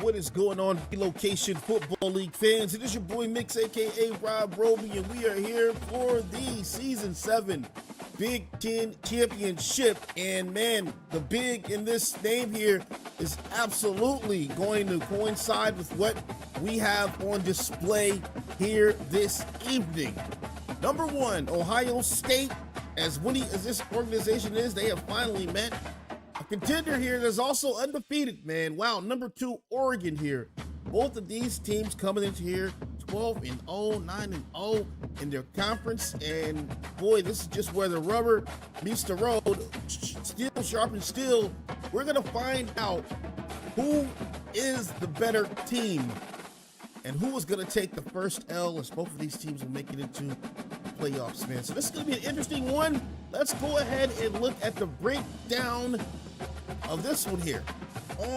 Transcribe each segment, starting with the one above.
What is going on, Location Football League fans? It is your boy Mix, aka Rob Roby, and we are here for the Season 7 Big Ten Championship. And man, the big in this name here is absolutely going to coincide with what we have on display here this evening. Number one, Ohio State, as winning as this organization is, they have finally met a contender here that's also undefeated, man. Wow, number two, Oregon here. Both of these teams coming into here 12-0, 9-0 in their conference. And boy, this is just where the rubber meets the road. Steel sharpens steel. We're going to find out who is the better team and who is going to take the first L, as both of these teams will make it into playoffs, man. So this is going to be an interesting one. Let's go ahead and look at the breakdown of this one here.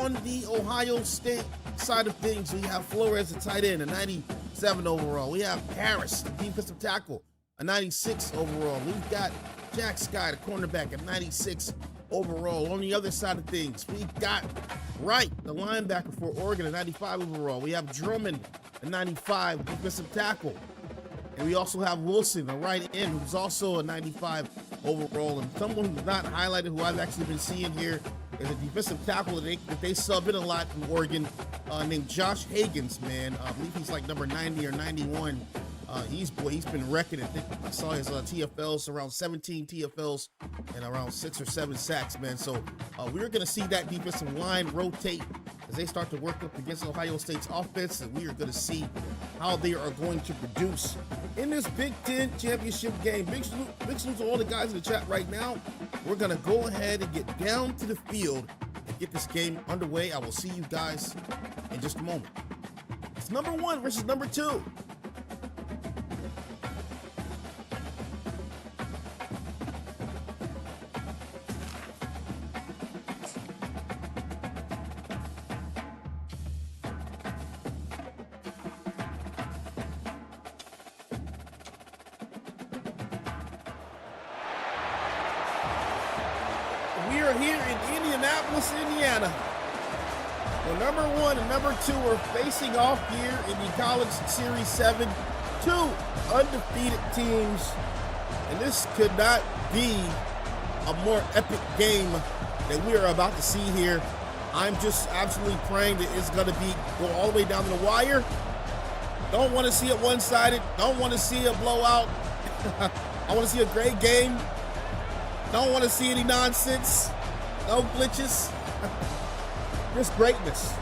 On the Ohio State side of things, we have Flores, a tight end, a 97 overall. We have Harris, the defensive tackle, a 96 overall. We've got Jack Sky, the cornerback, a 96 overall. On the other side of things, we've got Wright, the linebacker for Oregon, a 95 overall. We have Drummond, a 95 defensive tackle. And we also have Wilson, a right end, who's also a 95 overall. And someone who's not highlighted, who I've actually been seeing here, is a defensive tackle that they sub in a lot from Oregon, named Josh Higgins, man. I believe he's like number 90 or 91. He's been wrecking it. I think I saw his TFLs, around 17 TFLs and around 6 or 7 sacks, man. So we're going to see that defensive line rotate as they start to work up against Ohio State's offense, and we are going to see how they are going to produce in this Big Ten championship game. Big salute to all the guys in the chat right now. We're going to go ahead and get down to the field and get this game underway. I will see you guys in just a moment. It's number one versus number two. We are here in Indianapolis, Indiana. Well, number one and number two are facing off here in the College Series 7. Two undefeated teams. And this could not be a more epic game than we are about to see here. I'm just absolutely praying that it's going to go all the way down to the wire. Don't want to see it one-sided. Don't want to see a blowout. I want to see a great game. Don't want to see any nonsense, no glitches, just greatness.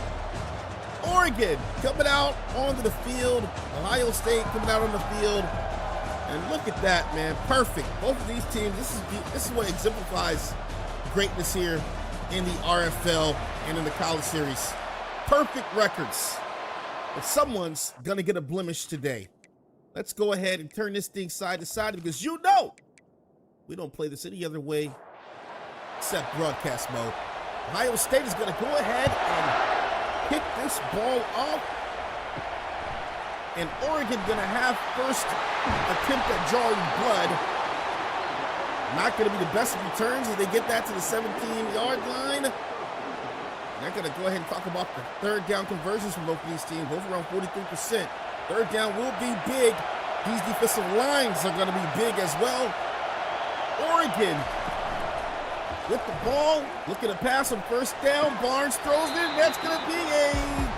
Oregon coming out onto the field, Ohio State coming out on the field, and look at that, man, perfect. Both of these teams, this is what exemplifies greatness here in the RFL and in the College Series. Perfect records, but someone's gonna get a blemish today. Let's go ahead and turn this thing side to side, because you know we don't play this any other way except broadcast mode. Ohio State is going to go ahead and pick this ball off. And Oregon going to have first attempt at drawing blood. Not going to be the best of returns as they get that to the 17-yard line. They're going to go ahead and talk about the third down conversions from both of these teams, both around 43%. Third down will be big. These defensive lines are going to be big as well. Oregon with the ball, looking to pass on first down. Barnes throws it. That's going to be a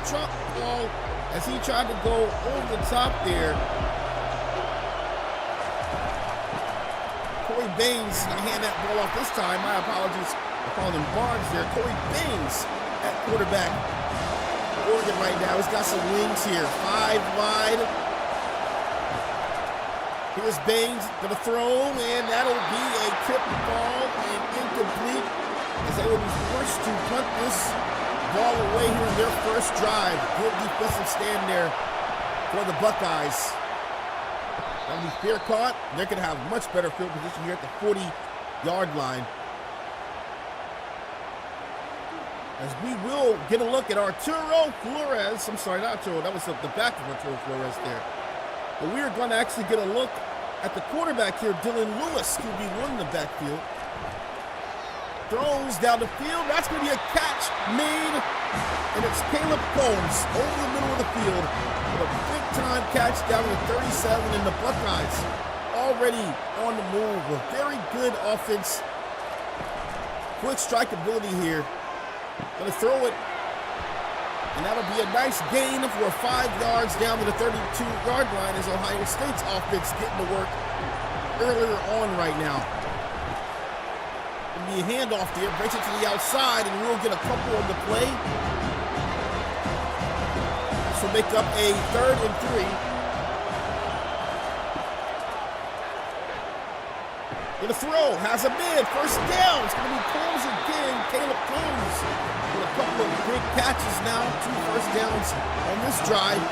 drop ball as he tried to go over the top there. Corey Baines going to hand that ball off this time. My apologies for calling him Barnes there. Corey Baines at quarterback. Oregon right now. He's got some wings here. 5 wide. Here's Baines going to throw, and that'll be a tipped ball and incomplete, as they will be forced to punt this ball away here in their first drive. Good defensive stand there for the Buckeyes. That'll be fair caught. They're going to have much better field position here at the 40-yard line. As we will get a look at Arturo Flores. I'm sorry, not Arturo. That was the back of Arturo Flores there. But we are going to actually get a look at the quarterback here, Dylan Lewis, who will be one in the backfield. throws down the field. That's going to be a catch made, and it's Caleb Combs over the middle of the field with a big-time catch down to the 37, and the Buckeyes already on the move. A very good offense. Quick strike ability here. Going to throw it, and that'll be a nice gain for 5 yards down to the 32-yard line as Ohio State's offense getting to work earlier on right now. It'll be a handoff there, breaks it to the outside, and we'll get a couple on the play. This will make up a 3rd and 3. And the throw has a man, first down. It's going to be Combs again, Caleb Combs, with a couple of big catches now, 2 first downs on this drive.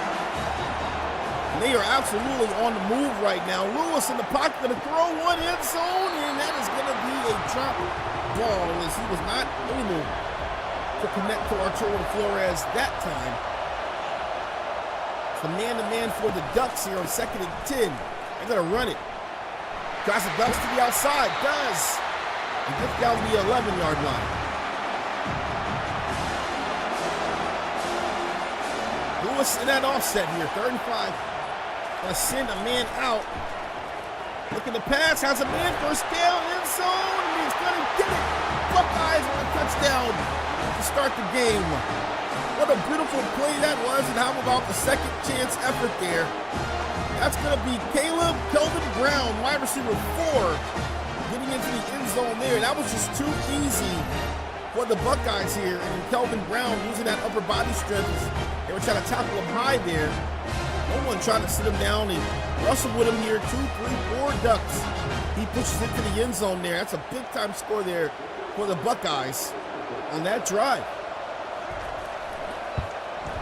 And they are absolutely on the move right now. Lewis in the pocket, going to throw one end zone, and that is going to be a drop ball as he was not able to connect to Arturo Flores that time. It's a man-to-man for the Ducks here on 2nd and 10. They're going to run it. Tries to bounce to the outside, does. And gets down the 11-yard line. Lewis in that offset here, 3rd and 5. Gonna send a man out. Looking to pass, has a man, first down, end zone, and he's gonna get it. Buckeyes with a touchdown to start the game. What a beautiful play that was, and how about the second chance effort there? That's going to be Kelvin Brown, wide receiver 4, getting into the end zone there. That was just too easy for the Buckeyes here. And Kelvin Brown using that upper body strength. They were trying to tackle him high there. No one trying to sit him down. And Russell with him here, 2, 3, 4 Ducks. He pushes it to the end zone there. That's a big-time score there for the Buckeyes on that drive.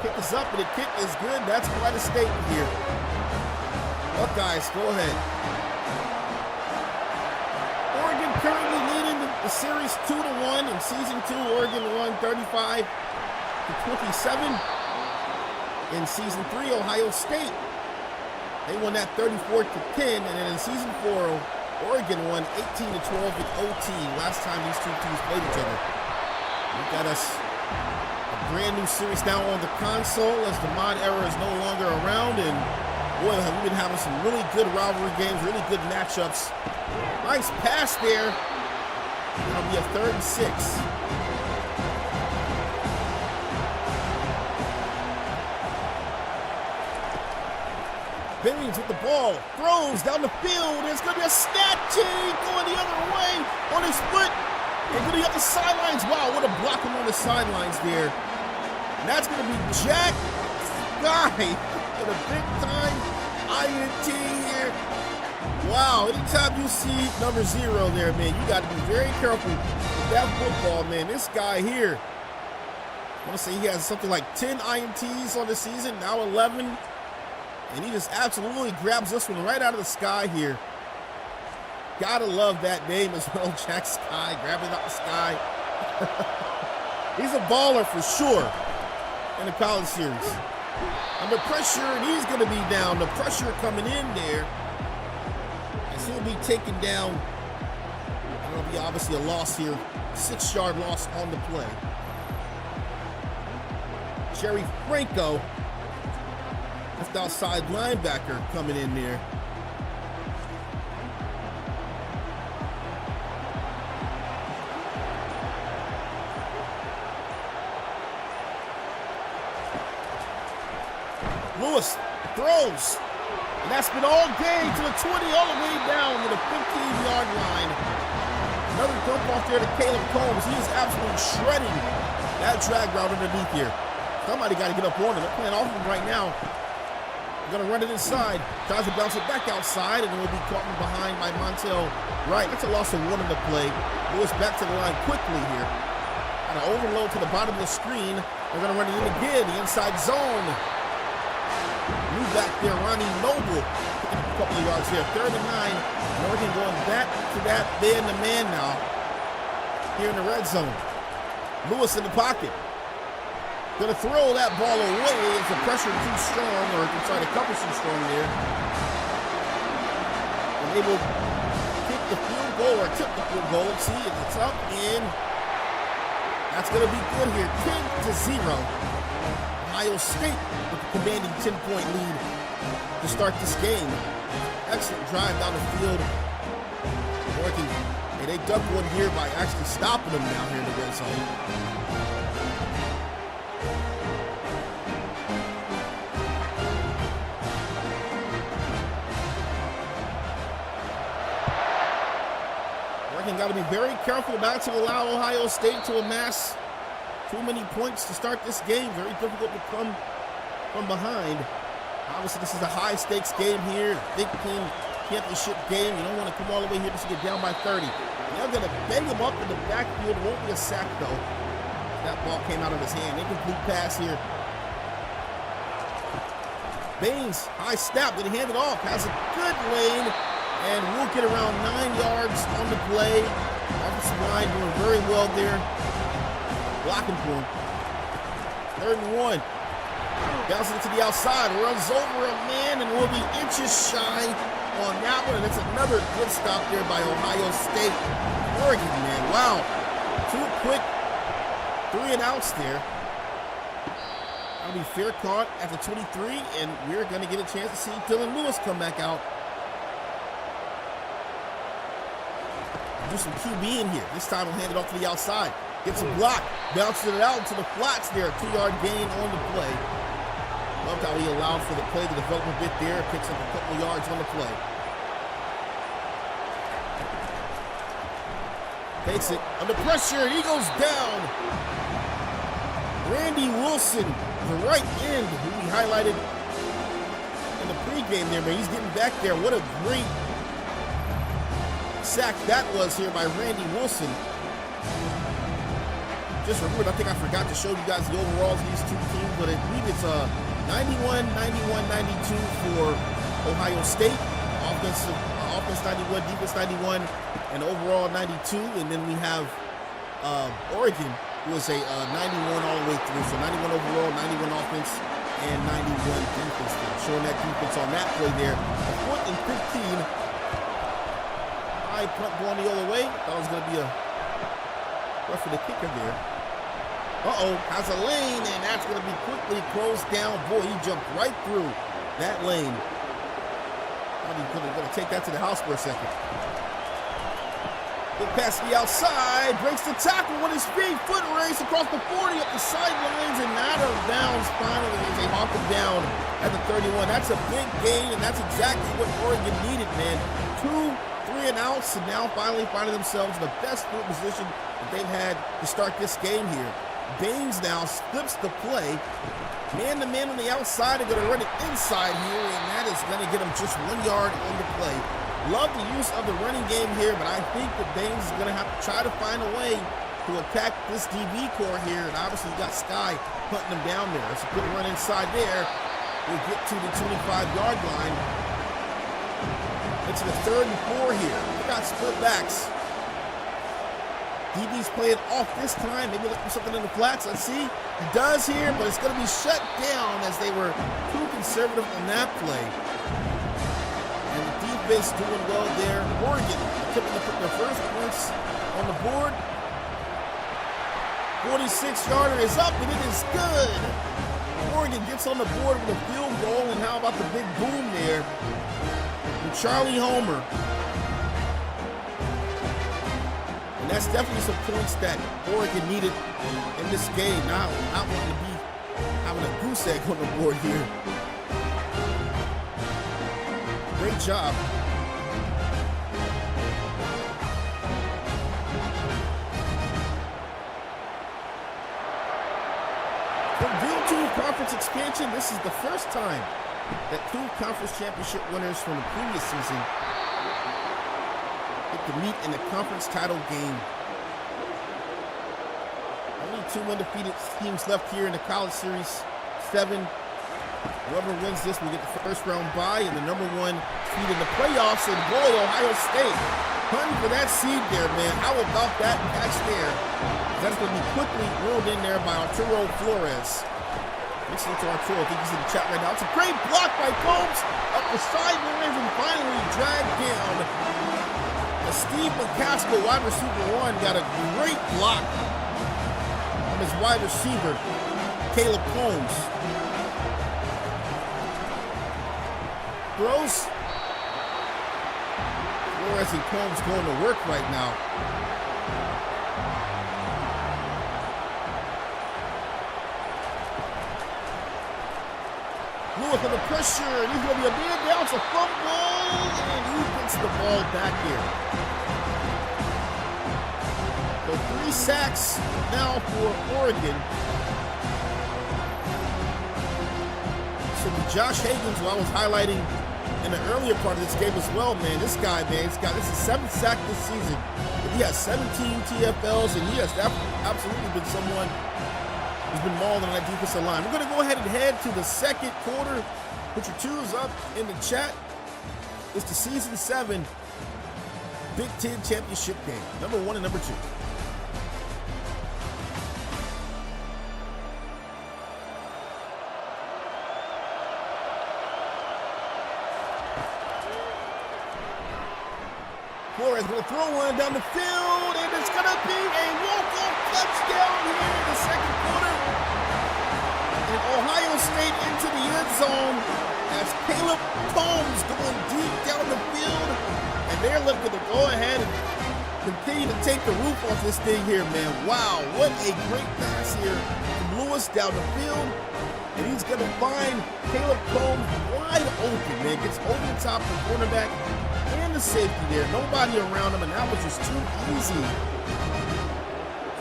Kick is up, and the kick is good. That's quite a statement here. Buckeyes, go ahead. Oregon currently leading the series 2-1. In season 2, Oregon won 35-27. In season 3, Ohio State, they won that 34-10. And then in season 4, Oregon won 18-12 in OT. Last time these two teams played each other. We got us a brand new series now on the console as the mod era is no longer around, and boy, have we been having some really good rivalry games, really good matchups. Nice pass there. It'll be a 3rd and 6. Billings with the ball, throws down the field. It's going to be a snatching going the other way on his foot. And going to be up the sidelines. Wow, what a blocking on the sidelines there. And that's going to be Jack Guy with a big-time INT here. Wow, anytime you see number 0 there, man, you got to be very careful with that football, man. This guy here, I want to say he has something like 10 INTs on the season, now 11. And he just absolutely grabs this one right out of the sky here. Gotta love that name as well, Jack Sky, grabbing it out the sky. He's a baller for sure in the college series. Under pressure, and he's going to be down. The pressure coming in there. As he'll be taken down. It'll be obviously a loss here. 6-yard loss on the play. Jerry Franco, left outside linebacker, coming in there. Lewis throws, and that's been all game to the 20, all the way down to the 15-yard line. Another dump off there to Caleb Combs. He is absolutely shredding that drag route underneath here. Somebody got to get up on him. They're playing off him right now. They're going to run it inside. Tries to bounce it back outside, and it will be caught from behind by Montel Wright. That's a loss of 1 on the play. Lewis back to the line quickly here. Got an overload to the bottom of the screen. They're going to run it in again, the inside zone. Move back there, Ronnie Noble. Picking up a couple of yards here. 3rd and 9. Oregon going back to that man-to-man now. Here in the red zone. Lewis in the pocket. Gonna throw that ball away as the pressure too strong, or I'm sorry, the cover's too strong there. And they will kick the field goal or attempt the field goal. See, it's up and that's going to be good here. 10-0. Ohio State with the commanding 10-point lead to start this game. Excellent drive down the field. Working. And they ducked one here by actually stopping them down here in the red zone. Got to be very careful not to allow Ohio State to amass too many points to start this game. Very difficult to come from behind. Obviously, this is a high-stakes game here. Big Ten championship game. You don't want to come all the way here just to get down by 30. And they're going to bang him up in the backfield. It won't be a sack, though. That ball came out of his hand. Incomplete pass here. Baines, high snap. Did he hand it off? Has a good lane. And we'll get around 9 yards on the play. Offensive line doing very well there. Blocking for him. 3rd and 1. Bounces it to the outside. Runs over a man and will be inches shy on that one. And it's another good stop there by Ohio State. Oregon, man. Wow. Too quick. 3 and outs there. That'll be fair caught at the 23. And we're going to get a chance to see Dylan Lewis come back out. Do some QB in here. This time he'll hand it off to the outside. Gets a block. Bounces it out into the flats there. 2-yard gain on the play. Loved how he allowed for the play to develop a bit there. Picks up a couple yards on the play. Takes it under pressure and he goes down. Randy Wilson, the right end, who we highlighted in the pregame there, man. He's getting back there. What a great sack that was here by Randy Wilson. Just remembered, I think I forgot to show you guys the overalls of these two teams, but I believe it's 91, 91, 92 for Ohio State. Offense 91, defense 91, and overall 92. And then we have Oregon, who is a 91 all the way through. So 91 overall, 91 offense, and 91 defense there. Showing that defense on that play there. 4th and 15. High punt going the other way. Thought it was going to be a rough for the kicker there. Uh-oh, has a lane, and that's going to be quickly closed down. Boy, he jumped right through that lane. Thought he was going to take that to the house for a second. Big pass to the outside, breaks the tackle with his feet, foot race across the 40, up the sidelines, and out of bounds finally as they hawk him down at the 31. That's a big gain, and that's exactly what Oregon needed, man. 2 3 and outs, and now finally finding themselves in the best field position that they've had to start this game here. Baines now flips the play. Man-to-man on the outside, they're going to run it inside here, and that is going to get them just 1 yard on the play. Love the use of the running game here, but I think that Baines is going to have to try to find a way to attack this DB core here, and obviously you got Sky putting them down there. It's a good run inside there. We'll get to the 25-yard line. Into the 3rd and 4 here. We got split backs. DB's playing off this time. Maybe look for something in the flats. Let's see. He does here, but it's going to be shut down as they were too conservative on that play. And the defense doing well there. Oregon attempting to put their first points on the board. 46-yarder is up, and it is good. Oregon gets on the board with a field goal, and how about the big boom there from Charlie Homer. And that's definitely some points that Oregon needed in this game. Not wanting to be having a goose egg on the board here. Great job. For Big 2 conference expansion, this is the first time that 2 conference championship winners from the previous season get to meet in the conference title game. Only 2 undefeated teams left here in the College Series 7. Whoever wins this will get the first round bye and the #1 seed in the playoffs. And boy, Ohio State hunting for that seed there, man. How about that catch there? That's going to be quickly rolled in there by Arturo Flores. Listen to Arturo. I think he's in the chat right now. It's a great block by Combs up the sidelines and finally dragged down as Steve McCaskill, wide receiver 1, got a great block from his wide receiver, Caleb Combs. Throws. Flores and Combs going to work right now. Lewis under pressure, and he's going to be a man down, it's a fumble, and he gets the ball back here. So 3 sacks now for Oregon. So the Josh Higgins, who I was highlighting in the earlier part of this game as well, man, this guy, man, this is 7th sack this season. But he has 17 TFLs, and he has absolutely been someone who's been mauling on that defensive line. We're going to go ahead and head to the second quarter. Put your twos up in the chat. It's the Season 7 Big Ten Championship game, number 1 and number 2. Flores going to throw one down the field, and it's going to be a walk-off touchdown here in the second quarter. And Ohio State into the end zone as Caleb Combs going deep down the field, and they're looking to go ahead and continue to take the roof off this thing here, man. Wow, what a great pass here from Lewis down the field, and he's going to find Caleb Combs wide open, man. Gets over the top of the cornerback and the safety there. Nobody around him, and that was just too easy.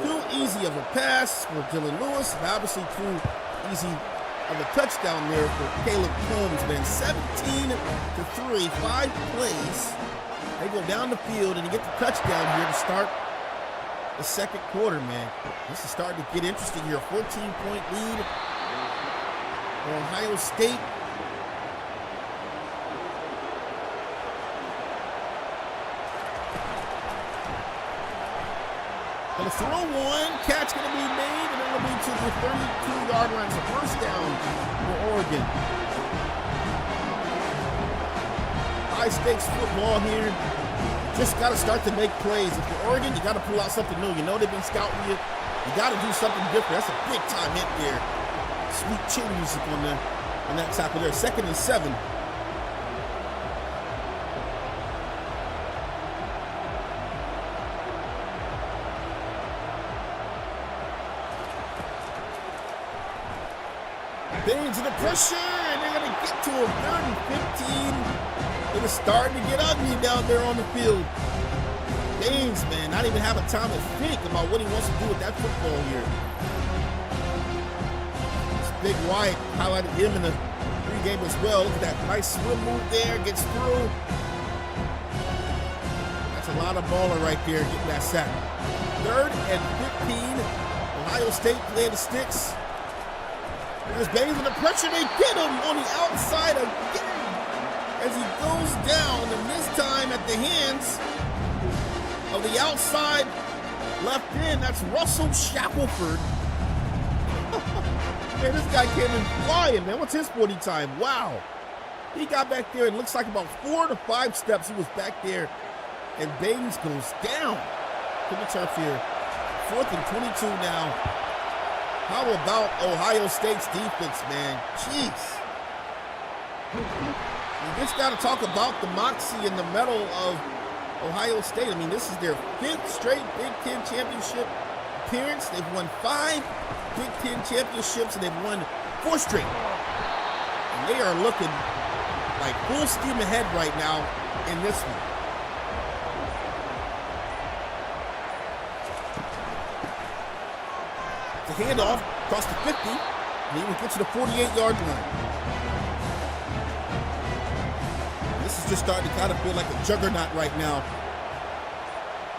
Too easy of a pass for Dylan Lewis, and obviously too easy of a touchdown there for Caleb Combs, man. 17-3, 5 plays. They go down the field, and you get the touchdown here to start the second quarter, man. This is starting to get interesting here. A 14-point lead for Ohio State. Gonna throw one, catch gonna be made, and it'll be to the 32-yard line. It's a first down for Oregon. High-stakes football here. Just gotta start to make plays. If you're Oregon, you gotta pull out something new. You know they've been scouting you. You gotta do something different. That's a big-time hit there. Sweet chin music on that tackle there. 2nd and 7. Baines in the pressure, and they're going to get to him. 3rd and 15. It is starting to get ugly down there on the field. Baines, man, not even having time to think about what he wants to do with that football here. This Big White highlighted him in the pregame as well. Look at that nice swim move there, gets through. That's a lot of baller right there, getting that sack. 3rd and 15. Ohio State playing the sticks. There's Baines in the pressure. They get him on the outside again as he goes down, and this time at the hands of the outside left end. That's Russell Shackelford. Man, this guy came in flying, man. What's his 40 time? Wow. He got back there and looks like about 4 to 5 steps he was back there, and Baines goes down to the turf here. 4th and 22 now. How about Ohio State's defense, man? Jeez. You just got to talk about the moxie and the mettle of Ohio State. I mean, this is their 5th straight Big Ten championship appearance. They've won 5 Big Ten championships, and they've won 4 straight. And they are looking like full steam ahead right now in this one. The handoff across the 50, and he will get to the 48-yard line. And this is just starting to kind of feel like a juggernaut right now.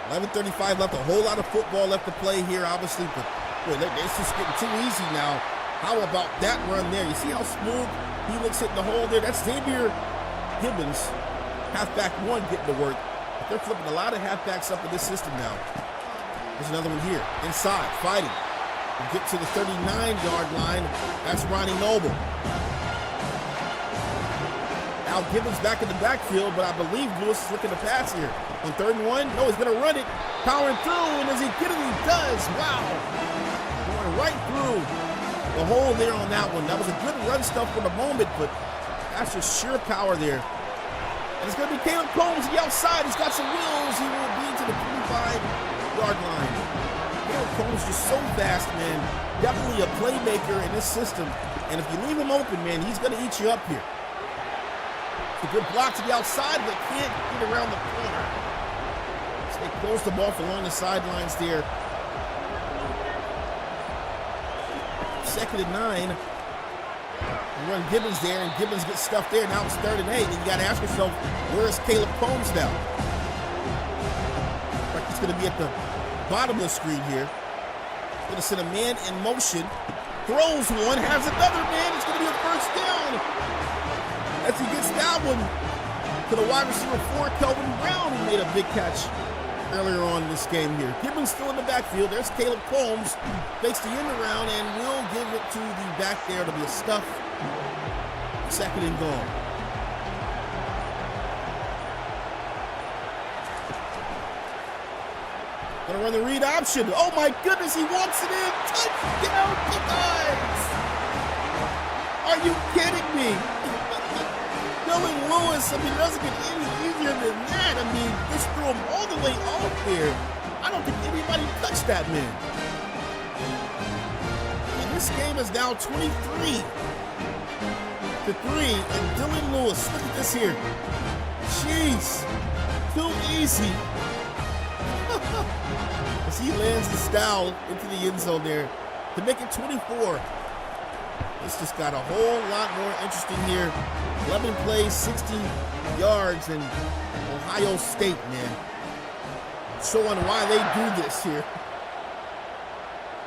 11:35 left, a whole lot of football left to play here, obviously, but boy, it's just getting too easy now. How about that run there? You see how smooth he looks hitting the hole there? That's Xavier Gibbons, halfback 1, getting to work. But they're flipping a lot of halfbacks up in this system now. There's another one here, inside, fighting. We'll get to the 39-yard line. That's Ronnie Noble. Now Gibbons back in the backfield, but I believe Lewis is looking to pass here. On 3rd and 1, no, he's going to run it. Powering through, and does he get it? He does. Wow. Going right through the hole there on that one. That was a good run stuff for the moment, but that's just sheer power there. And it's going to be Caleb Combs on the outside. He's got some wheels. He will be to the 25-yard line. Caleb Combs just so fast, man. Definitely a playmaker in this system. And if you leave him open, man, he's going to eat you up here. It's a good block to the outside, but can't get around the corner. So they close the ball along the sidelines there. 2nd and 9. You run Gibbons there, and Gibbons gets stuffed there. Now it's 3rd and 8, and you got to ask yourself, where is Caleb Combs now? Like he's going to be at the bottom of the screen here. Going to send a man in motion. Throws one, has another man. It's going to be a 1st down. As he gets that one to the wide receiver 4, Kelvin Brown, who made a big catch earlier on in this game here. Gibbons still in the backfield. There's Caleb Combs. Makes the end around and will give it to the back there to be a stuff. 2nd and goal. Gonna run the read option. Oh my goodness, he walks it in. Touchdown, Buckeyes! Are you kidding me? Dylan Lewis, I mean, it doesn't get any easier than that. I mean, just threw him all the way off there. I don't think anybody touched that man. And this game is now 23-3. And Dylan Lewis, look at this here. Jeez, too easy. As he lands the style into the end zone there to make it 24. This just got a whole lot more interesting here. 11 plays, 60 yards, and Ohio State, man, showing why they do this here.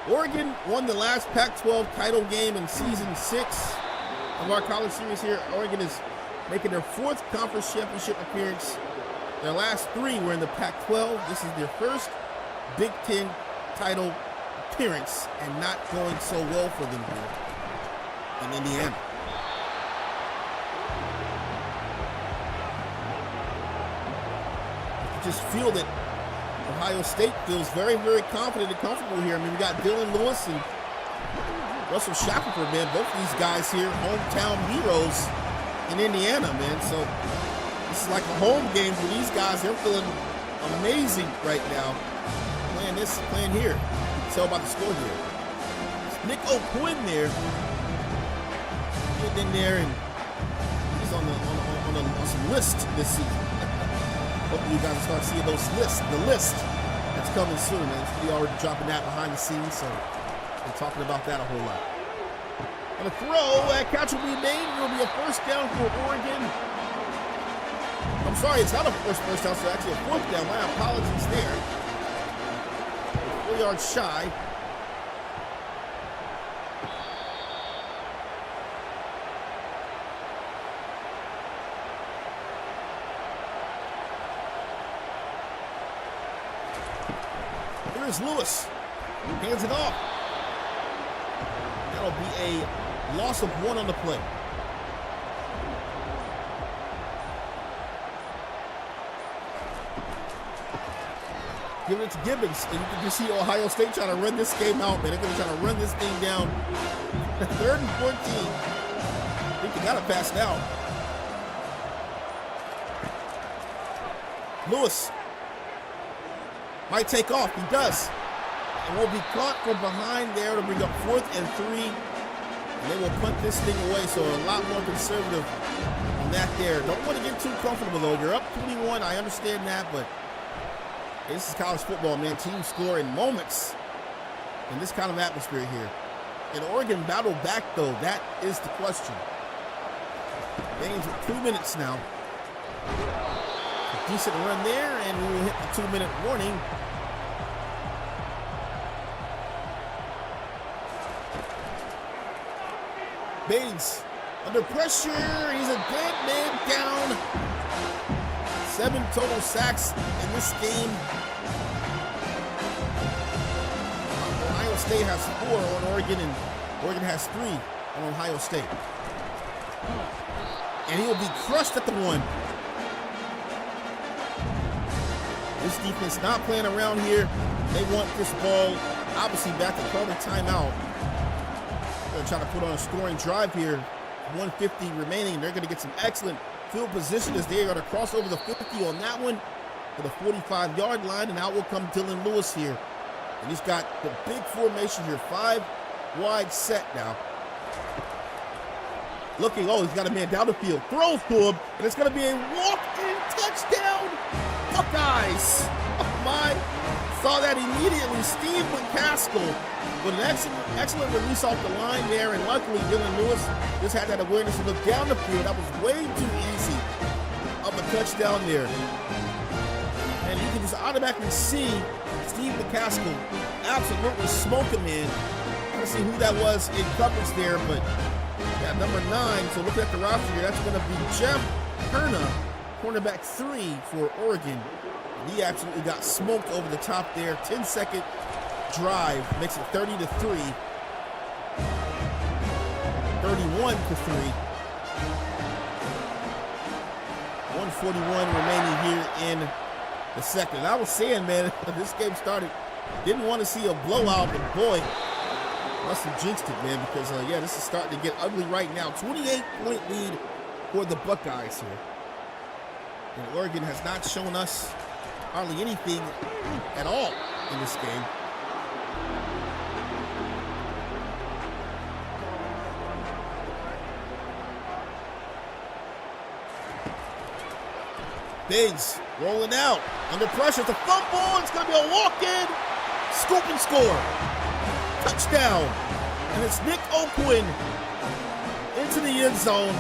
Oregon won the last Pac-12 title game in season 6 of our college series here. Oregon is making their 4th conference championship appearance. Their last 3 were in the Pac-12. This is their first Big Ten title appearance, and not going so well for them here in Indiana. You just feel that Ohio State feels very, very confident and comfortable here. I mean, we got Dylan Lewis and Russell Shackelford, man. Both of these guys here, hometown heroes in Indiana, man. So this is like a home game for these guys. They're feeling amazing right now. Playing here. You can tell by the score here. It's Nick O'Quinn there. Getting in there, and he's on some list this season. Hopefully you guys will start seeing those lists. The list that's coming soon, man. We're already dropping that behind the scenes, so we're talking about that a whole lot. And a throw, that catch will be made. It will be a 1st down for Oregon. I'm sorry, it's not a first down, so actually a 4th down. My apologies there. 4 yards shy. Here's Lewis. Hands it off. That'll be a loss of 1 on the play. Giving it to Gibbons, and you can just see Ohio State trying to run this game out, man. They're going to try to run this thing down. 3rd and 14. I think they got it passed out. Lewis might take off. He does. And will be caught from behind there to bring up 4th and 3. And they will punt this thing away, so a lot more conservative on that there. Don't want to get too comfortable, though. You're up 21. I understand that, but this is college football, man. Teams score in moments in this kind of atmosphere here. Can Oregon battle back, though? That is the question. Game's at 2 minutes now. A decent run there, and we will hit the 2-minute warning. Baines under pressure. He's a dead man down. 7 total sacks in this game. Ohio State has 4 on Oregon, and Oregon has 3 on Ohio State. And he will be crushed at the 1. This defense not playing around here. They want this ball obviously back to call the timeout. They're going to try to put on a scoring drive here. 150 remaining. They're going to get some excellent field position as they are going to cross over the 50 on that one to the 45-yard line, and out will come Dylan Lewis here. And he's got the big formation here, 5 wide set now. Looking, he's got a man down the field, throws to him, and it's going to be a walk-in touchdown. Buckeyes. Oh my. Saw that immediately. Steve McCaskill with an excellent release off the line there, and luckily Dylan Lewis just had that awareness to look down the field. That was way too easy of a touchdown there. And you can just automatically see Steve McCaskill absolutely smoke him in. I don't see who that was in coverage there, but yeah, number 9. So looking at the roster here, that's going to be Jeff Perna, cornerback 3 for Oregon. He absolutely got smoked over the top there. 10-second drive makes it 30-3. 31-3. 141 remaining here in the second. And I was saying, man, this game started, didn't want to see a blowout, but boy, must have jinxed it, man, because, yeah, this is starting to get ugly right now. 28-point lead for the Buckeyes here. And Oregon has not shown us hardly anything at all in this game. Biggs rolling out under pressure. It's a fumble. It's going to be a walk-in. Scoop and score. Touchdown. And it's Nick Oquin into the end zone.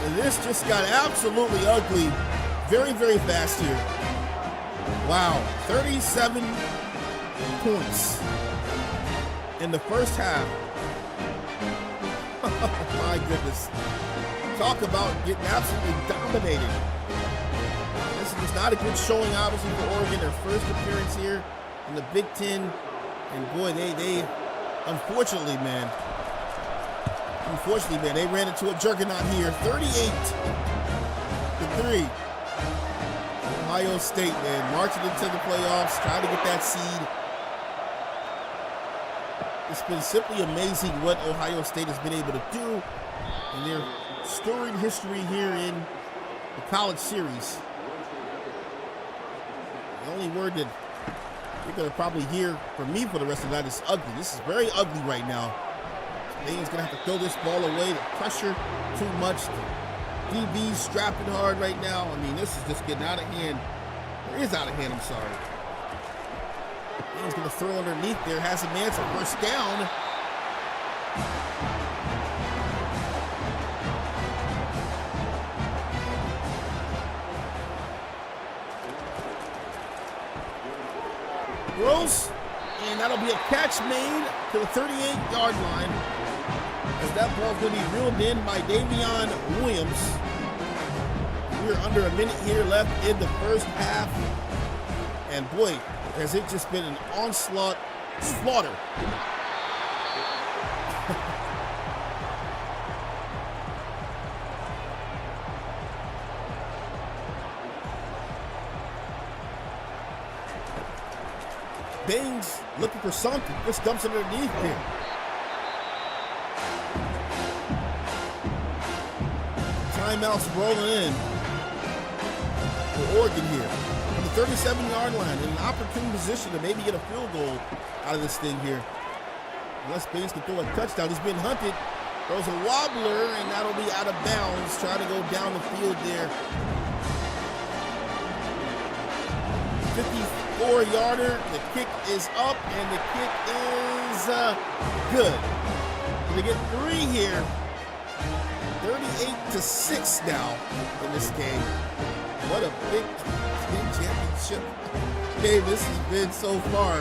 And this just got absolutely ugly very, very fast here. Wow, 37 points in the first half. Oh my goodness. Talk about getting absolutely dominated. This is not a good showing, obviously, for Oregon. Their first appearance here in the Big Ten. And boy, they unfortunately, man, they ran into a juggernaut here. 38-3. Ohio State, man, marching into the playoffs, trying to get that seed. It's been simply amazing what Ohio State has been able to do in their storied history here in the college series. The only word that you're going to probably hear from me for the rest of the night is ugly. This is very ugly right now. Spain's going to have to throw this ball away. The pressure too much. DB's strapping hard right now. I mean, this is just getting out of hand. It is out of hand, I'm sorry. He's going to throw underneath there. Has a man for first down. Gross. And that'll be a catch made to the 38-yard line. As that ball's going to be reeled in by Davion Williams. We're under a minute here left in the first half. And boy, has it just been an onslaught slaughter. Baines looking for something. Just dumps it underneath here. Timeouts rolling in for Oregon here. On the 37-yard line, in an opportune position to maybe get a field goal out of this thing here. Unless Baines can throw a touchdown. He's been hunted. Throws a wobbler, and that'll be out of bounds. Trying to go down the field there. 54-yarder. The kick is up, and the kick is good. They get 3 here. 38-6 now in this game. What a big championship game this has been so far.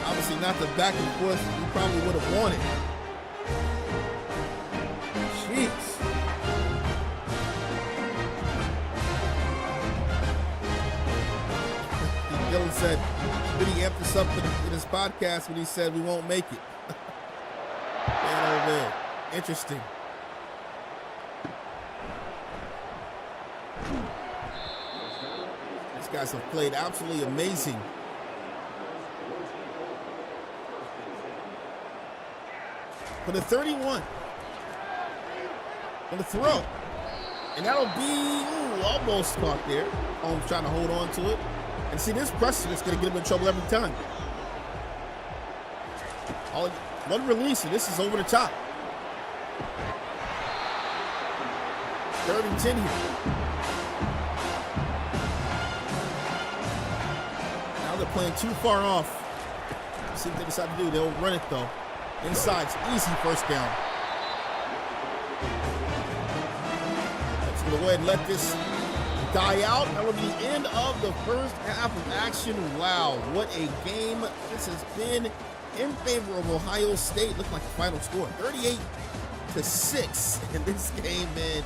Obviously not the back and forth we probably would have wanted. Jeez. Dylan said, but he amped this up in his podcast when he said we won't make it. Man, oh man. Interesting. Buckeyes have played absolutely amazing. For the 31. On the throw. And that'll be, almost caught there. Holmes trying to hold on to it. And see, this pressure is going to get him in trouble every time. One release, and this is over the top. 3rd and 10 here. Now they're playing too far off. Let's see what they decide to do. They'll run it, though. Inside, it's easy first down. Let's go ahead and let this die out. That will be the end of the first half of action. Wow, what a game this has been in favor of Ohio State. Looks like the final score, 38-6 in this game, man.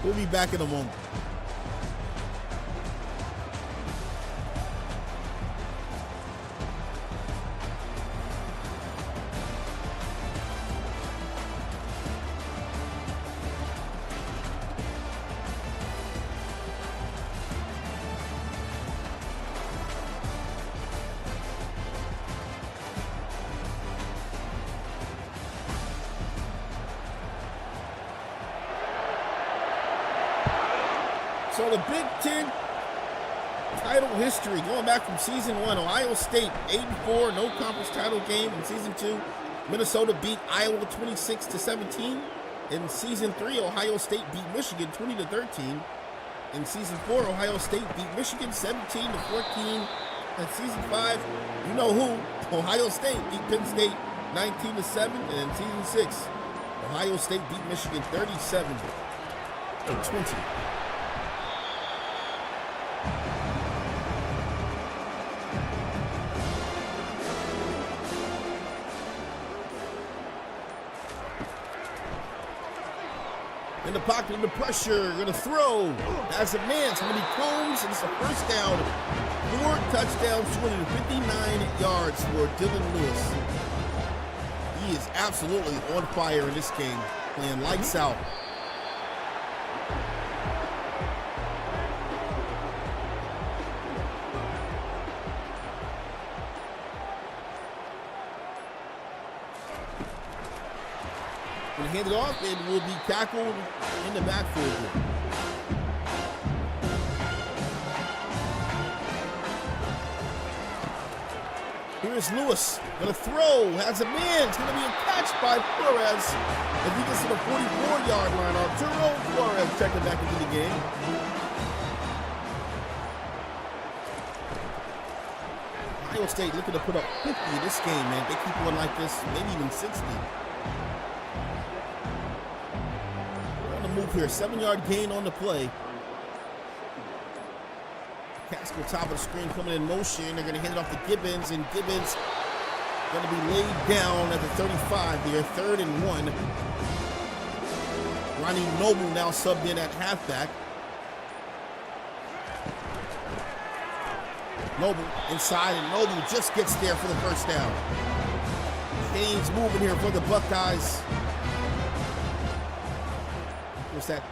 We'll be back in a moment. So the Big Ten title history, going back from season 1, Ohio State 8-4, no conference title game. In season 2, Minnesota beat Iowa 26-17. In season 3, Ohio State beat Michigan 20-13. In season 4, Ohio State beat Michigan 17-14. In season 5, you know who? Ohio State beat Penn State 19-7. And in season 6, Ohio State beat Michigan 37-20. In the pocket, under pressure, gonna throw. As a man, somebody combs, and it's a first down. 4 touchdowns, 259 yards for Dylan Lewis. He is absolutely on fire in this game, playing lights out. Hand it off and will be tackled in the backfield. Here's Lewis, gonna throw, has a man, it's gonna be a catch by Flores. If he gets to the 44-yard line, Arturo Flores checking back into the game. Ohio State looking to put up 50 in this game, man. They keep going like this, maybe even 60. Move here, 7-yard gain on the play. Casco top of the screen coming in motion. They're going to hand it off to Gibbons, and Gibbons going to be laid down at the 35 here, 3rd and 1. Ronnie Noble now subbed in at halfback. Noble inside, and Noble just gets there for the first down. Haynes moving here for the Buckeyes. That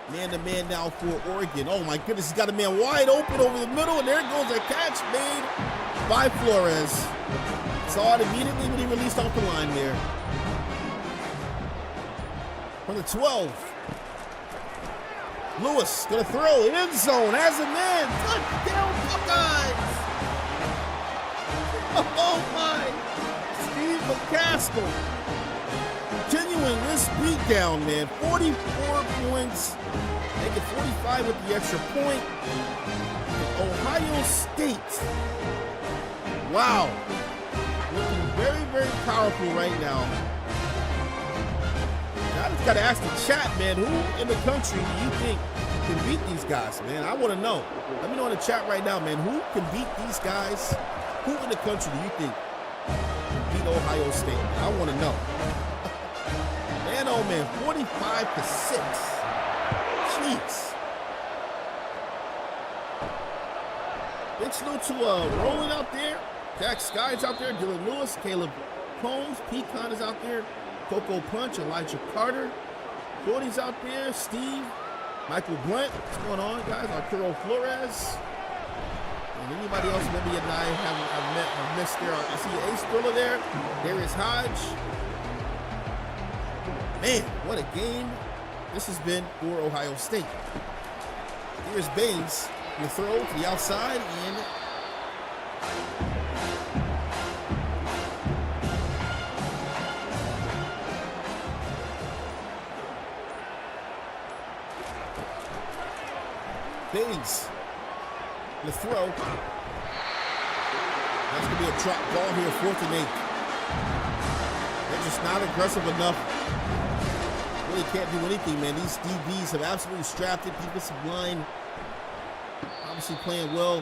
man-to-man now for Oregon. Oh my goodness, he's got a man wide open over the middle, and there goes a catch made by Flores. Saw it immediately when he released off the line there. From the 12. Lewis gonna throw, end zone, has a man, touchdown Buckeyes! Oh my, Steve McCaskill. Continuing this beatdown, man. 44 points. Make it 45 with the extra point. And Ohio State. Wow. Looking very, very powerful right now. I just got to ask the chat, man, who in the country do you think can beat these guys, man? I want to know. Let me know in the chat right now, man. Who can beat these guys? Who in the country do you think can beat Ohio State? I want to know. Man, oh man, 45-6. Jeez. Big salute to Roland out there. Jack Sky's out there. Dylan Lewis, Caleb Combs, Pecan is out there. Coco Punch, Elijah Carter. Cody's out there. Steve, Michael Blunt, what's going on, guys? Arturo Flores. And anybody else maybe and I have missed there. I see Ace Thriller there. There is Hodge. Man, what a game this has been for Ohio State. Here's Baines. The throw to the outside and Baines. The throw. That's going to be a drop ball here, 4th and 8. They're just not aggressive enough. Really can't do anything, man. These DBs have absolutely strapped it. Defensive line obviously playing well.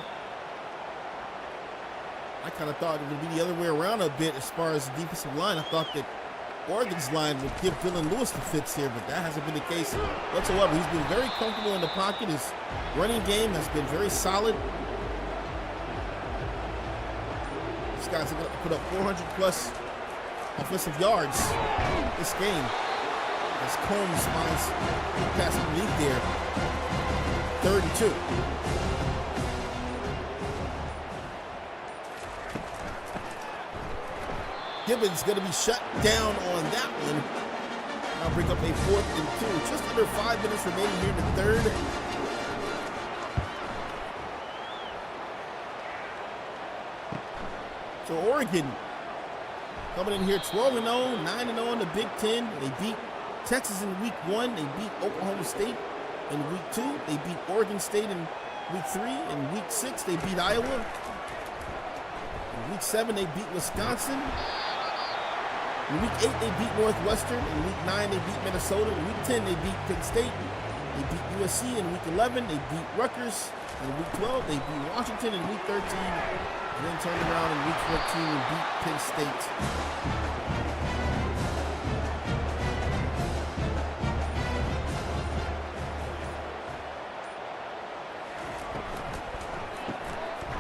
I kind of thought it would be the other way around a bit as far as the defensive line. I thought that Oregon's line would give Dylan Lewis the fits here, but that hasn't been the case whatsoever. He's been very comfortable in the pocket. His running game has been very solid. These guys are going to put up 400-plus offensive yards this game as Combs finds pass lead there. 3rd and 2. Gibbons going to be shut down on that one. Now bring up a 4th and 2. Just under 5 minutes remaining here in the 3rd. So Oregon coming in here 12-0, 9-0 in the Big Ten. They beat Texas in week 1. They beat Oklahoma State in week 2. They beat Oregon State in week 3. In week 6, they beat Iowa. In week 7, they beat Wisconsin. In week 8, they beat Northwestern. In week 9, they beat Minnesota. In week 10, they beat Penn State. They beat USC. In week 11, they beat Rutgers. In week 12, they beat Washington. In week 13, and then turned around in week 14 and beat Penn State.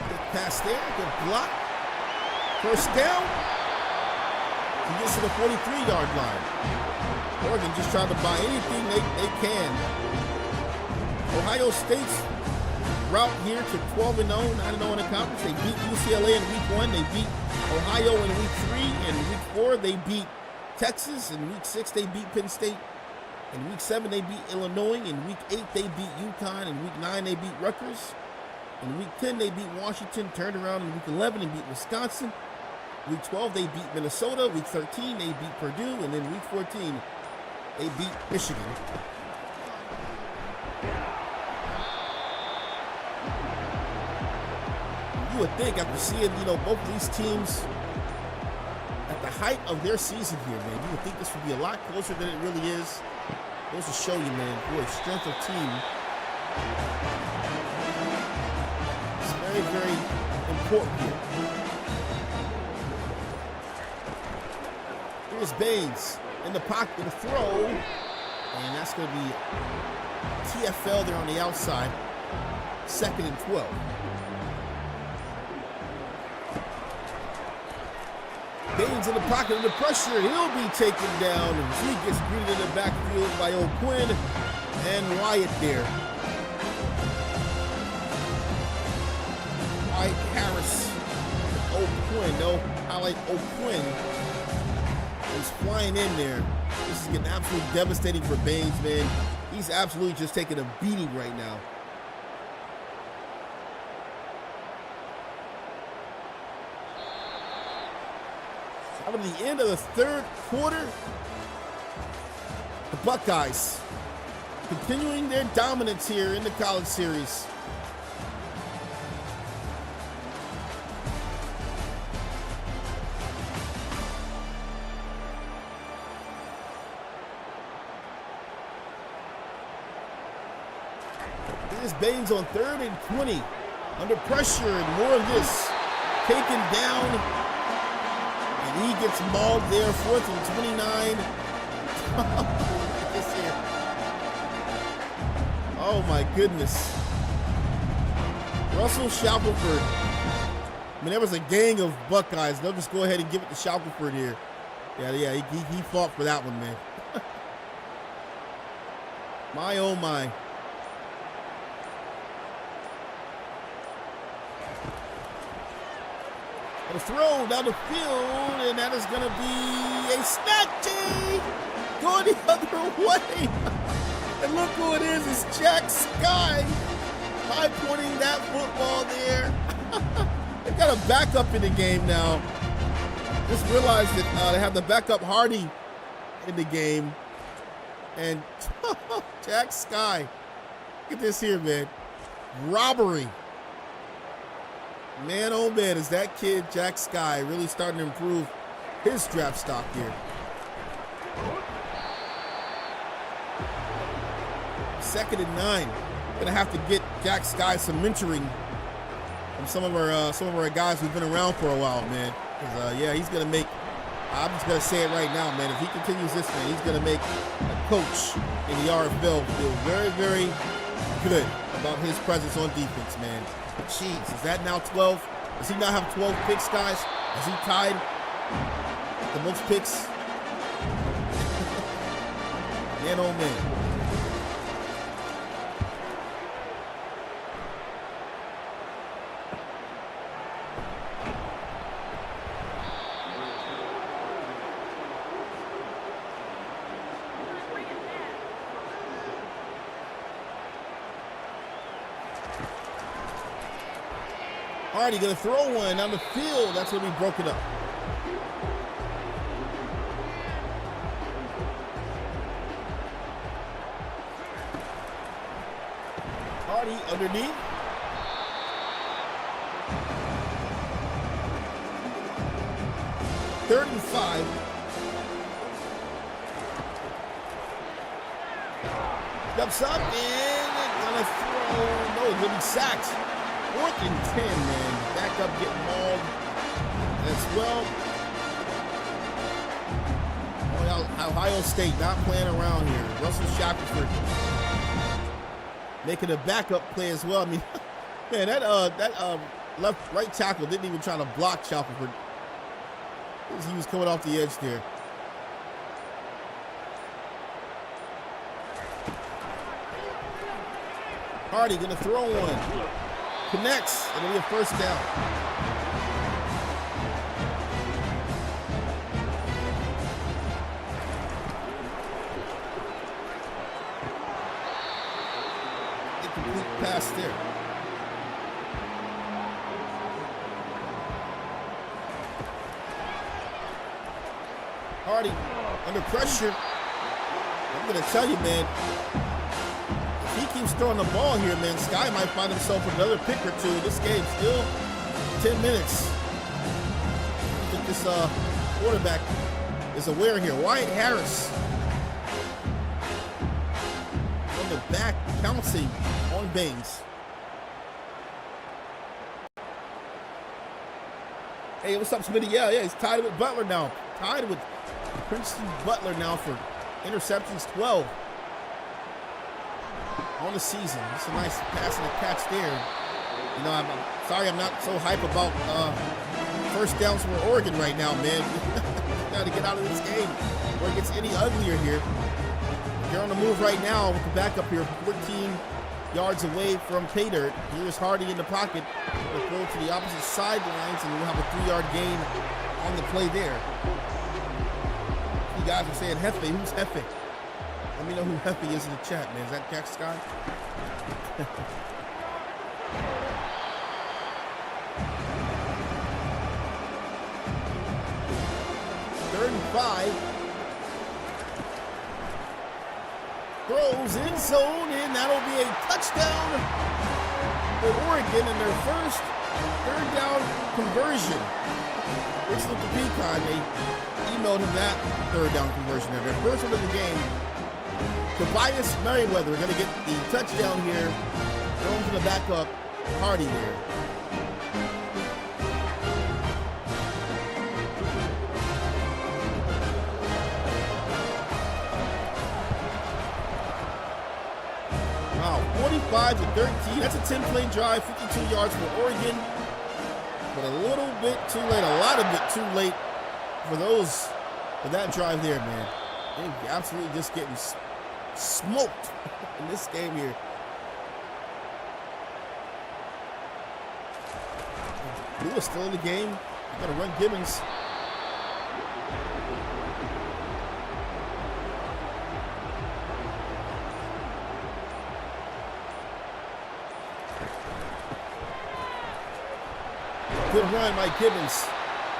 Good pass there. Good block. First down. He gets to the 43-yard line. Oregon just trying to buy anything they can. Ohio State's route here to 12-0, 9-0 in the conference. They beat UCLA in week 1. They beat Ohio in week 3. In week 4, they beat Texas. In week 6, they beat Penn State. In week 7, they beat Illinois. In week 8, they beat UConn. In week 9, they beat Rutgers. In week 10, they beat Washington. Turned around in week 11 and beat Wisconsin. Week 12, they beat Minnesota. Week 13, they beat Purdue. And then week 14, they beat Michigan. You would think after seeing, both of these teams at the height of their season here, man, you would think this would be a lot closer than it really is. Goes to show you, man, boy, strength of team. It's very, very important here. Here's Baines in the pocket with a throw, and that's going to be TFL there on the outside. 2nd and 12. Baines in the pocket under pressure. He'll be taken down as he gets greeted in the backfield by O'Quinn and Wyatt there. Wyatt Harris, O'Quinn. No, I like O'Quinn. He's flying in there. This is getting absolutely devastating for Baines, man. He's absolutely just taking a beating right now. Coming to the end of the 3rd quarter, the Buckeyes continuing their dominance here in the college series. Here's Baines on 3rd and 20. Under pressure and more of this. Taken down. And he gets mauled there, 4th and 29. Oh my goodness. Russell Shackelford. I mean, there was a gang of Buckeyes. They'll just go ahead and give it to Shackelford here. Yeah, he fought for that one, man. My, oh my. A throw down the field, and that is going to be a snap G going the other way. And look who it is. It's Jack Sky high pointing that football there. They've got a backup in the game now. Just realized that they have the backup Hardy in the game. And Jack Sky, look at this here, man. Robbery. Man, oh man, is that kid, Jack Sky, really starting to improve his draft stock here. Second and 9. Gonna have to get Jack Sky some mentoring from some of our guys who've been around for a while, man. Because yeah, he's gonna make. I'm just gonna say it right now, man. If he continues this, man, he's gonna make a coach in the RFL feel very, very good about his presence on defense, man. Jeez, is that now 12? Does he now have 12 picks, guys? Is he tied the most picks? Man, oh man. Hardy gonna throw one down the field. That's gonna be broken up. Hardy underneath. Third and 5. Steps up and gonna throw. No, he's gonna be sacked. 4th and 10, man. Back up, getting mauled as well. Ohio State not playing around here. Russell Shackelford making a backup play as well. I mean, man, that right tackle didn't even try to block Shackelford. He was coming off the edge there. Hardy gonna throw one. Connects, and it'll be a first down. Incomplete pass there. Hardy under pressure. I'm gonna tell you, man. He keeps throwing the ball here, man. Sky might find himself another pick or two. This game's still 10 minutes. I think this quarterback is aware here. Wyatt Harris on the back, pouncing on Baines. Hey, what's up, Smitty? Yeah, he's tied with Butler now. Tied with Princeton Butler now for interceptions, 12. On the season. It's a nice pass and a catch there. You know, I'm sorry I'm not so hype about first downs for Oregon right now, man. Got to get out of this game before it gets any uglier here. They're on the move right now with the backup here, 14 yards away from pay dirt. Here's Hardy in the pocket. We'll throw to the opposite sidelines, and we'll have a 3-yard gain on the play there. You guys are saying Hefe. Who's Hefe? Let me know who Hefe is in the chat, man. Is that Jack Sky? Third and 5. Throws in zone, and that'll be a touchdown for Oregon in their first third down conversion. Looks like the Pecan, they emailed him that third down conversion there. Their first one of the game. Tobias Merriweather going to get the touchdown here. Going to the backup, Hardy there. Wow, 45-13. That's a 10-play drive, 52 yards for Oregon. But a little bit too late, a lot of it too late for that drive there, man. They're absolutely just getting smoked in this game here. Lewis still in the game. Gotta run Gibbons. Good run by Gibbons.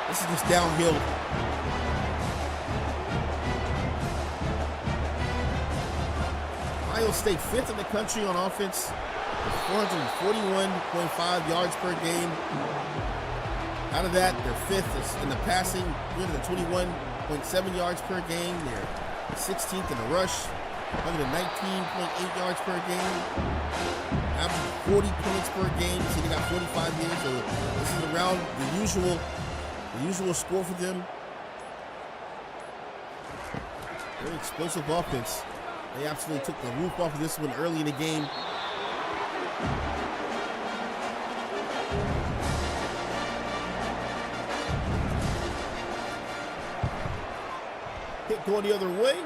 This is just downhill. Ohio State 5th in the country on offense with 441.5 yards per game. Out of that, they're 5th in the passing, 321.7 yards per game. They're 16th in the rush, 119.8 yards per game. Averaging 40 points per game. So they got 45 here, so this is around the usual score for them. Very explosive offense. They absolutely took the roof off of this one early in the game. Hit going the other way.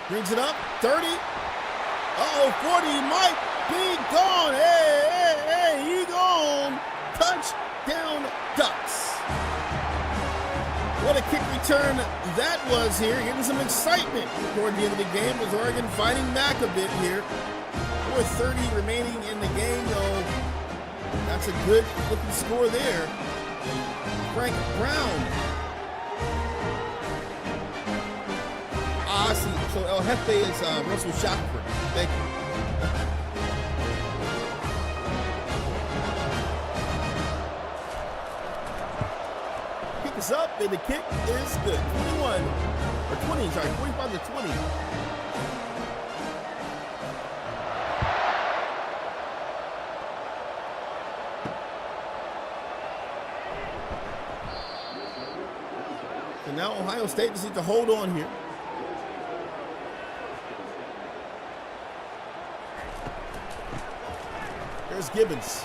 Brings it up, 30. Uh-oh, 40 might be gone. Hey, he gone. Touchdown Ducks. What a kick return that was here. Getting some excitement toward the end of the game with Oregon fighting back a bit here. 4:30 remaining in the game, though. That's a good looking score there. Frank Brown. I see. So El Jefe is Russell Shackelford. Thank you. Kick is up, and the kick is good. 45 to 20. And now Ohio State just needs to hold on here. There's Gibbons.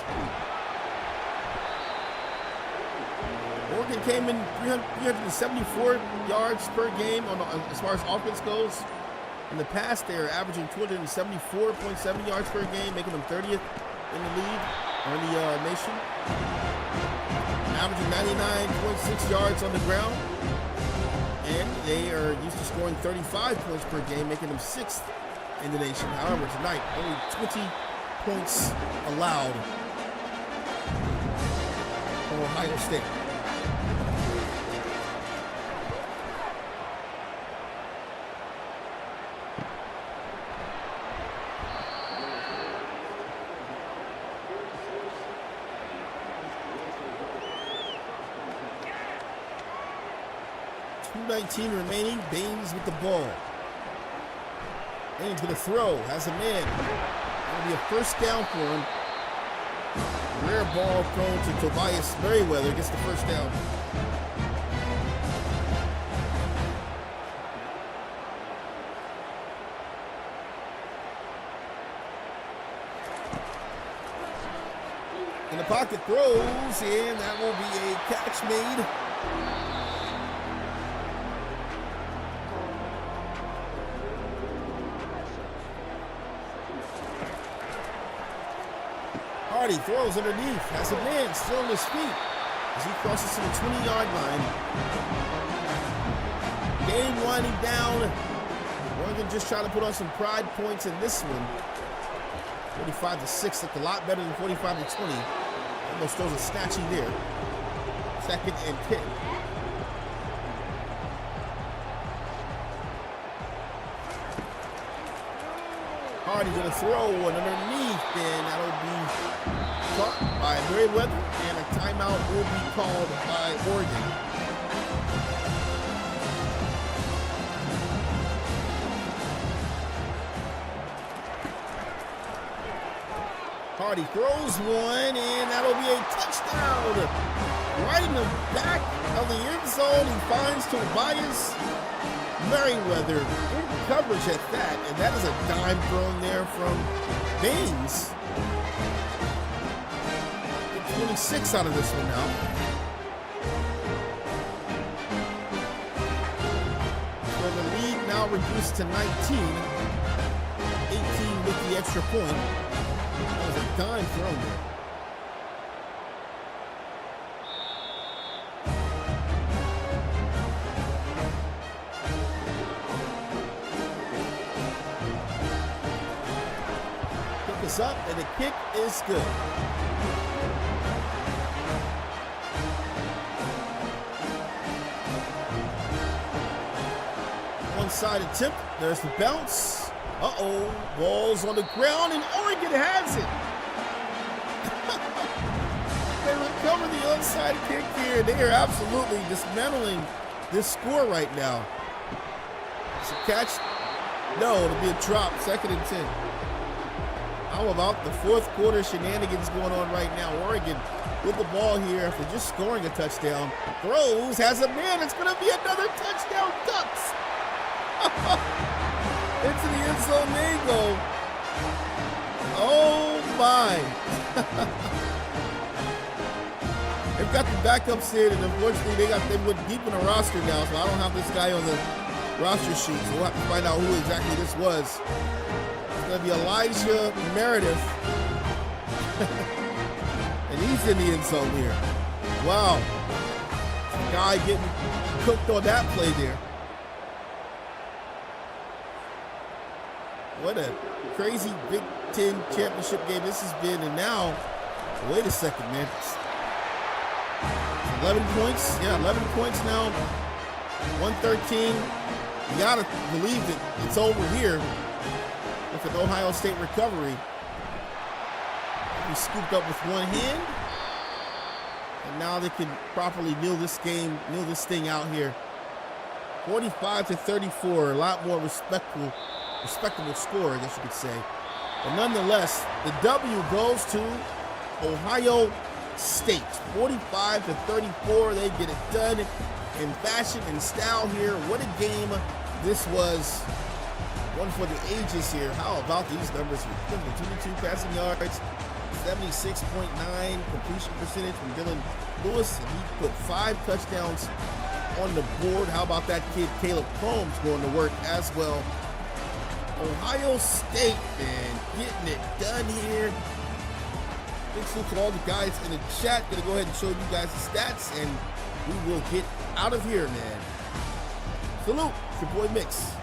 Oregon came in 374 yards per game as far as offense goes. In the past, they're averaging 274.7 yards per game, making them 30th in the league or in the nation. Averaging 99.6 yards on the ground. And they are used to scoring 35 points per game, making them 6th in the nation. However, tonight, only 20 points allowed for Ohio State. .219 remaining. Baines with the ball. Baines gonna throw. Has a man. It'll be a first down for him. Rare ball thrown to Tobias Merriweather. Gets the first down. In the pocket throws, and that will be a catch made. Hardy throws underneath, has a man still on his feet as he crosses to the 20-yard line. Game winding down. Oregon just trying to put on some pride points in this one. 45-6 looked a lot better than 45-20. Almost throws a snatchy there. 2nd and 10. Hardy gonna throw one underneath, and that'll be caught by Merriweather, and a timeout will be called by Oregon. Hardy throws one, and that'll be a touchdown. Right in the back of the end zone, he finds Tobias Merriweather in coverage at that, and that is a dime thrown there from Baines. 26 out of this one now. So the lead now reduced to 19. 18 with the extra point. That was a dime thrown there. is up, and the kick is good. Onside attempt. There's the bounce. Uh-oh. Ball's on the ground, and Oregon has it. They recover the onside kick here. They are absolutely dismantling this score right now. It's a catch. No, it'll be a drop. 2nd and 10. How about the fourth quarter shenanigans going on right now? Oregon with the ball here after just scoring a touchdown. Throws, has a man. It's going to be another touchdown. Ducks. Into the end zone they go. Oh my. They've got the backups in, and unfortunately they went deep in the roster now, so I don't have this guy on the roster sheet, so we'll have to find out who exactly this was. It's going to be Elijah Meredith. And he's in the end zone here. Wow. The guy getting cooked on that play there. What a crazy Big Ten championship game this has been. And now, wait a second, man. 11 points. Yeah, 11 points now. 113. You got to believe that it's over here with an Ohio State recovery. He scooped up with one hand. And now they can properly kneel this thing out here. 45-34, a lot more respectable score, I guess you could say. But nonetheless, the W goes to Ohio State. 45-34, they get it done in fashion and style here. What a game this was. One for the ages here. How about these numbers here? 22 passing yards, 76.9 completion percentage from Dylan Lewis, and he put 5 touchdowns on the board. How about that kid Caleb Combs going to work as well? Ohio State, man, getting it done here. Big salute to all the guys in the chat. Gonna go ahead and show you guys the stats, and we will get out of here, man. Salute, it's your boy Mix.